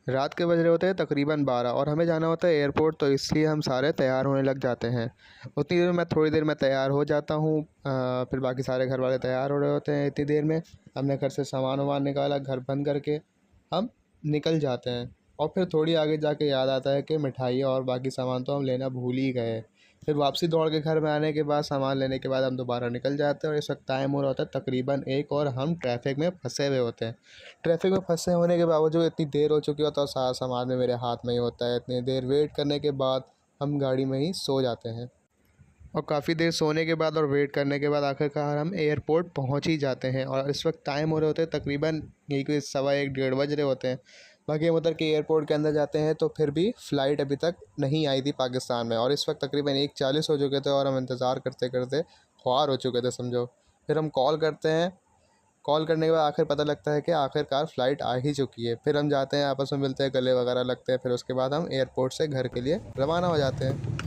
रात के बज रहे होते हैं तकरीबन 12 और हमें जाना होता है एयरपोर्ट, तो इसलिए हम सारे तैयार होने लग जाते हैं। उतनी देर में मैं थोड़ी देर में तैयार हो जाता हूँ। फिर बाकी सारे घर वाले तैयार हो रहे होते हैं। इतनी देर में हमने घर से सामान वामान निकाला, घर बंद करके हम निकल जाते हैं। और फिर थोड़ी आगे जाके याद आता है कि मिठाई और बाकी सामान तो हम लेना भूल ही गए। फिर वापसी दौड़ के घर में आने के बाद सामान लेने के बाद हम दोबारा निकल जाते हैं और इस वक्त टाइम हो रहा होता है तकरीबन 1 और हम ट्रैफिक में फंसे हुए होते हैं। ट्रैफिक में फंसे होने के बावजूद इतनी देर हो चुकी होता है और सारा सामान में मेरे हाथ में ही होता है। इतनी देर वेट करने के बाद हम गाड़ी में ही सो जाते हैं और काफ़ी देर सोने के बाद और वेट करने के बाद आखिरकार हम एयरपोर्ट पहुंच ही जाते हैं। और इस वक्त टाइम हो रहे होते हैं तकरीबन यही कोई 1:15 1:30 बज रहे होते हैं। बाकी हम उधर के एयरपोर्ट के अंदर जाते हैं तो फिर भी फ़्लाइट अभी तक नहीं आई थी पाकिस्तान में, और इस वक्त तकरीबन 1:40 हो चुके थे और हम इंतज़ार करते करते ख्वार हो चुके थे समझो। फिर हम कॉल करते हैं। कॉल करने के बाद आखिर पता लगता है कि आखिरकार फ़्लाइट आ ही चुकी है। फिर हम जाते हैं, आपस में मिलते हैं, गले वगैरह लगते हैं, फिर उसके बाद हम एयरपोर्ट से घर के लिए रवाना हो जाते हैं।